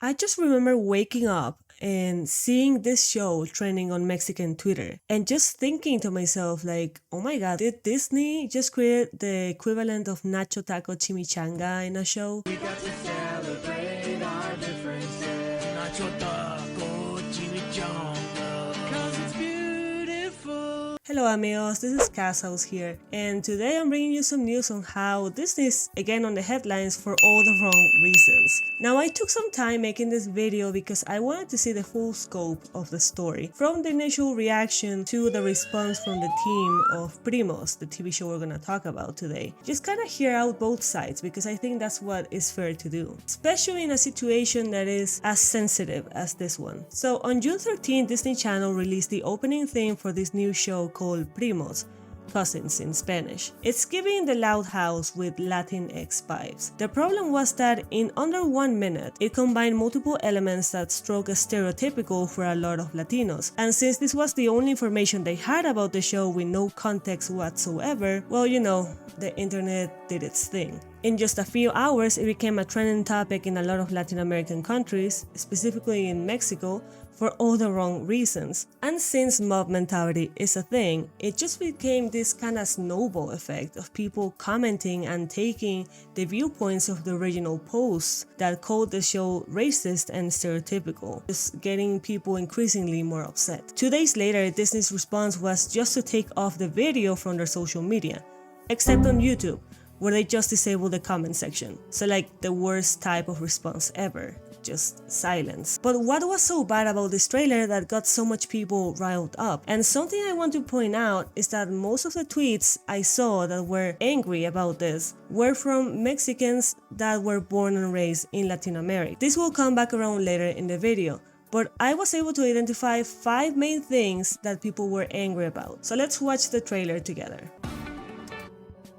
I just remember waking up and seeing this show trending on Mexican Twitter and just thinking to myself like, oh my god, did Disney just create the equivalent of nacho taco chimichanga in a show? We got to celebrate our differences. Nacho taco chimichanga. 'Cause it's beautiful. Hello amigos, this is Cashouse here, and today I'm bringing you some news on how Disney is again on the headlines for all the wrong reasons. Now I took some time making this video because I wanted to see the full scope of the story, from the initial reaction to the response from the team of Primos, the TV show we're gonna talk about today. Just kinda hear out both sides because I think that's what is fair to do, especially in a situation that is as sensitive as this one. So on June 13, Disney Channel released the opening theme for this new show called Primos, cousins in Spanish. It's giving the loud house with latinx vibes. The problem was that in under 1 minute, it combined multiple elements that struck as stereotypical for a lot of Latinos. And since this was the only information they had about the show with no context whatsoever, well, you know, the internet did its thing. In just a few hours, it became a trending topic in a lot of Latin American countries, specifically in Mexico, for all the wrong reasons. And since mob mentality is a thing, it just became this kind of snowball effect of people commenting and taking the viewpoints of the original posts that called the show racist and stereotypical, just getting people increasingly more upset. 2 days later, Disney's response was just to take off the video from their social media, except on YouTube, where they just disabled the comment section. So like the worst type of response ever, just silence. But what was so bad about this trailer that got so much people riled up? And something I want to point out is that most of the tweets I saw that were angry about this were from Mexicans that were born and raised in Latin America. This will come back around later in the video, but I was able to identify 5 main things that people were angry about. So let's watch the trailer together.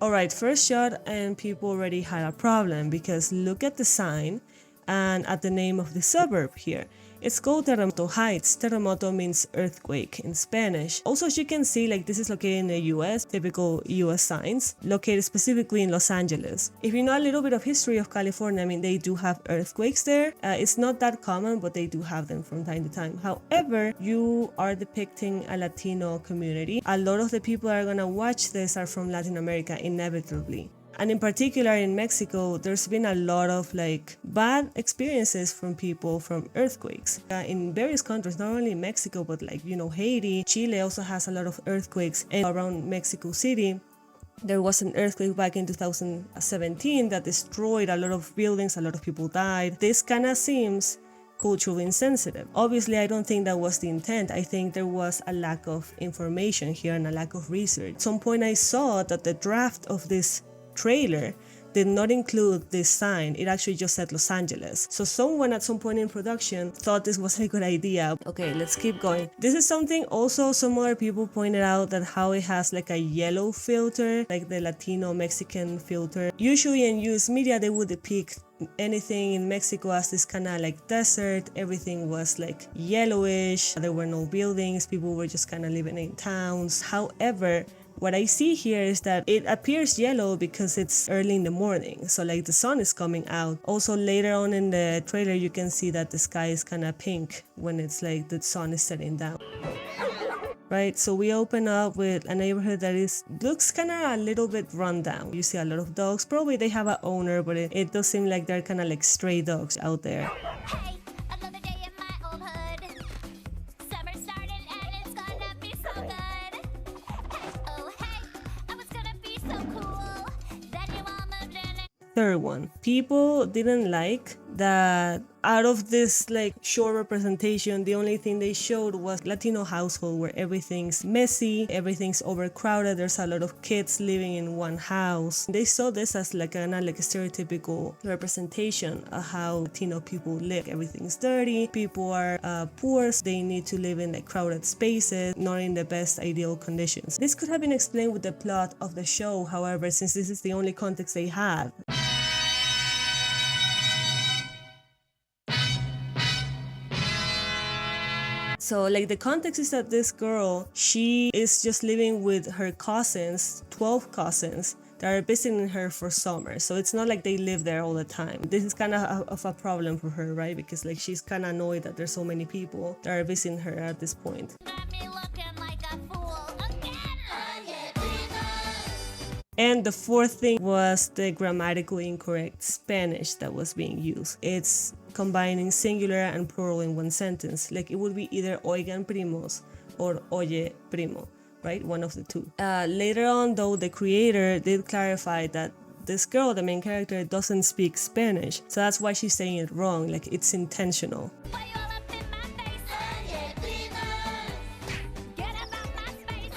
Alright, first shot, and people already had a problem because look at the sign and at the name of the suburb here. It's called Terremoto Heights. Terremoto means earthquake in Spanish. Also, as you can see, like this is located in the US, typical US signs, located specifically in Los Angeles. If you know a little bit of history of California, I mean, they do have earthquakes there. It's not that common, but they do have them from time to time. However, you are depicting a Latino community. A lot of the people that are gonna watch this are from Latin America, inevitably. And in particular in Mexico, there's been a lot of like bad experiences from people from earthquakes in various countries, not only Mexico, but like, you know, Haiti, Chile also has a lot of earthquakes. And around Mexico City, there was an earthquake back in 2017 that destroyed a lot of buildings, a lot of people died. This kind of seems culturally insensitive. Obviously, I don't think that was the intent. I think there was a lack of information here and a lack of research. At some point I saw that the draft of this trailer did not include this sign. It actually just said Los Angeles. So someone at some point in production thought this was a good idea. Okay, let's keep going. This is something also some other people pointed out, that how it has like a yellow filter, like the Latino Mexican filter. Usually in US media, they would depict anything in Mexico as this kind of like desert. Everything was like yellowish. There were no buildings. People were just kind of living in towns. However, what I see here is that it appears yellow because it's early in the morning, so like the sun is coming out. Also later on in the trailer you can see that the sky is kind of pink when it's like the sun is setting down. Right, so we open up with a neighborhood that looks kind of a little bit run down. You see a lot of dogs. Probably they have an owner, but it does seem like they're kind of like stray dogs out there. Hey, another day in my old hood. Summer started and it's gonna be so good. Hey, oh hey, I was gonna be so cool. Then you all moved in. Third one, people didn't like that out of this like short representation, the only thing they showed was Latino household where everything's messy, everything's overcrowded, there's a lot of kids living in one house. They saw this as like a stereotypical representation of how Latino people live. Everything's dirty, people are poor, so they need to live in like crowded spaces, not in the best ideal conditions. This could have been explained with the plot of the show, however, since this is the only context they had. So like the context is that this girl, she is just living with her cousins, 12 cousins, that are visiting her for summer. So it's not like they live there all the time. This is kind of a problem for her, right? Because like she's kind of annoyed that there's so many people that are visiting her at this point. Got me looking like a fool again. And the fourth thing was the grammatically incorrect Spanish that was being used. It's combining singular and plural in one sentence. Like it would be either oigan primos or oye primo, right? One of the two. Later on, though, the creator did clarify that this girl, the main character, doesn't speak Spanish. So that's why she's saying it wrong. Like it's intentional. Why you all up in my face? Get up out my space.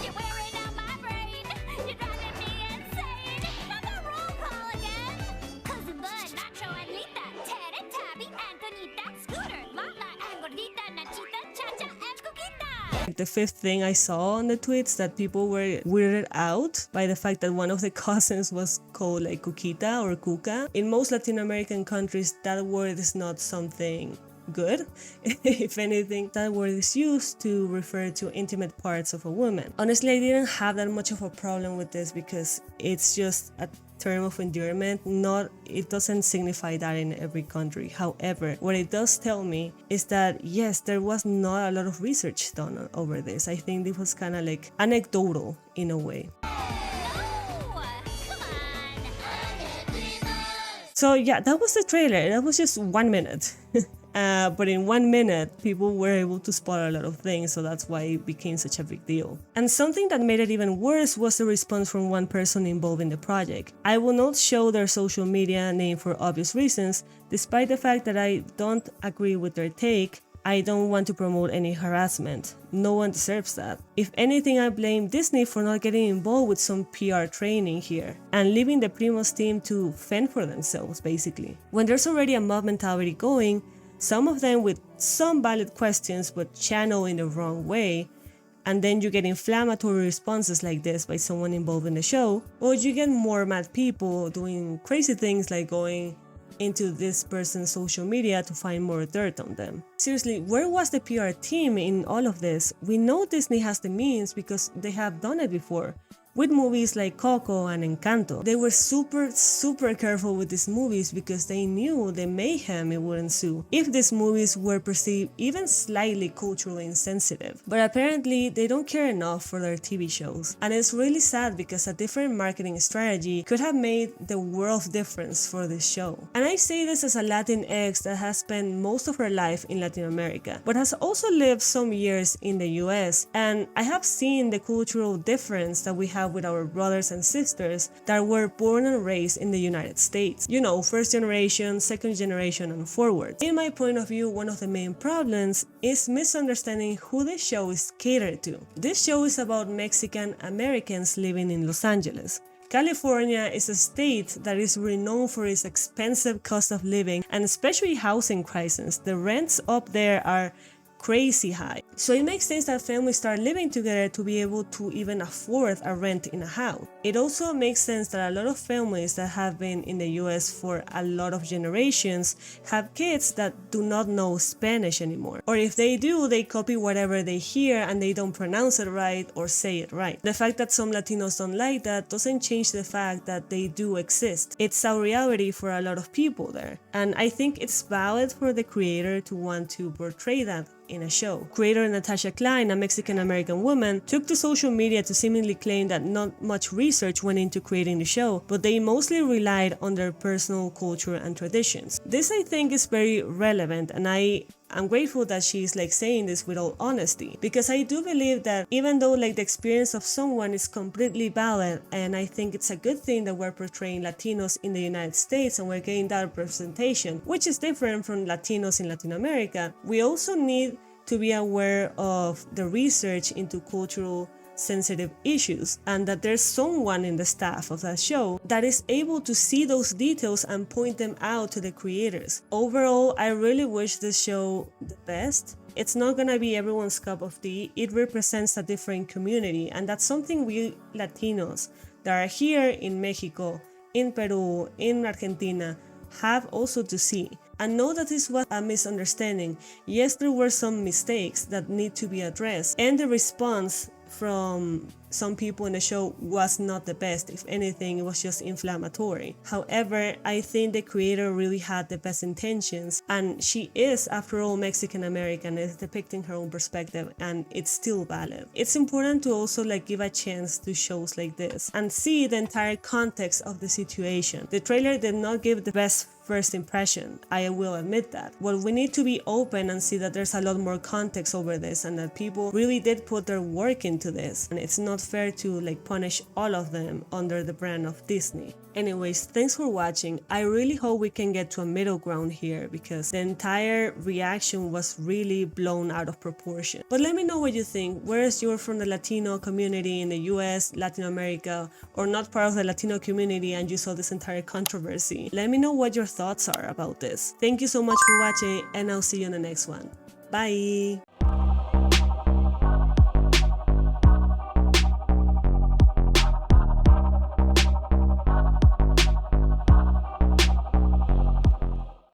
You're wearing out my brain. You're driving me insane. Not the roll call again. Cousin Bud, Nacho and Lita, Ted and Tabby, Antonita, Scooter, Lala and Gordita, Nachita, Chacha and Coquita. The fifth thing I saw on the tweets that people were weirded out by the fact that one of the cousins was called like Cuquita or Cuca. In most Latin American countries, that word is not something good. If anything, that word is used to refer to intimate parts of a woman. Honestly, I didn't have that much of a problem with this because it's just a term of endearment. It doesn't signify that in every country. However, what it does tell me is that yes, there was not a lot of research done over this. I think it was kind of like anecdotal in a way. No! Come on. So yeah, that was the trailer. That was just 1 minute. But in 1 minute, people were able to spot a lot of things, so that's why it became such a big deal. And something that made it even worse was the response from one person involved in the project. I will not show their social media name for obvious reasons, despite the fact that I don't agree with their take. I don't want to promote any harassment. No one deserves that. If anything, I blame Disney for not getting involved with some PR training here and leaving the Primos team to fend for themselves, basically. When there's already a mob mentality going, some of them with some valid questions but channeled in the wrong way, and then you get inflammatory responses like this by someone involved in the show, or you get more mad people doing crazy things like going into this person's social media to find more dirt on them. Seriously, where was the PR team in all of this? We know Disney has the means because they have done it before. With movies like Coco and Encanto, they were super careful with these movies because they knew the mayhem it would ensue if these movies were perceived even slightly culturally insensitive. But apparently, they don't care enough for their TV shows. And it's really sad because a different marketing strategy could have made the world of difference for this show. And I say this as a Latinx that has spent most of her life in Latin America, but has also lived some years in the US, and I have seen the cultural difference that we have with our brothers and sisters that were born and raised in the United States. You know, first generation, second generation, and forward. In my point of view, one of the main problems is misunderstanding who this show is catered to. This show is about Mexican Americans living in Los Angeles. California is a state that is renowned for its expensive cost of living and especially housing crisis. The rents up there are crazy high. So it makes sense that families start living together to be able to even afford a rent in a house. It also makes sense that a lot of families that have been in the US for a lot of generations have kids that do not know Spanish anymore. Or if they do, they copy whatever they hear and they don't pronounce it right or say it right. The fact that some Latinos don't like that doesn't change the fact that they do exist. It's a reality for a lot of people there. And I think it's valid for the creator to want to portray that in a show. Creator Natasha Kline, a Mexican-American woman, took to social media to seemingly claim that not much research went into creating the show, but they mostly relied on their personal culture and traditions. This, I think, is very relevant, and I'm grateful that she's saying this with all honesty, because I do believe that even though the experience of someone is completely valid, and I think it's a good thing that we're portraying Latinos in the United States and we're getting that representation, which is different from Latinos in Latin America, we also need to be aware of the research into cultural sensitive issues, and that there's someone in the staff of that show that is able to see those details and point them out to the creators. Overall, I really wish this show the best. It's not gonna be everyone's cup of tea. It represents a different community, and that's something we Latinos that are here in Mexico, in Peru, in Argentina have also to see. And know that this was a misunderstanding. Yes, there were some mistakes that need to be addressed, and the response from some people in the show was not the best. If anything, it was just inflammatory. However, I think the creator really had the best intentions, and she is, after all, Mexican American, is depicting her own perspective, and it's still valid. It's important to also like give a chance to shows like this and see the entire context of the situation. The trailer did not give the best first impression, I will admit that. Well, we need to be open and see that there's a lot more context over this, and that people really did put their work into this, and it's not fair to like punish all of them under the brand of Disney. Anyways, thanks for watching. I really hope we can get to a middle ground here, because the entire reaction was really blown out of proportion. But let me know what you think. Whereas you're from the Latino community in the US, Latin America, or not part of the Latino community and you saw this entire controversy, let me know what your thoughts are about this. Thank you so much for watching, and I'll see you in the next one. Bye!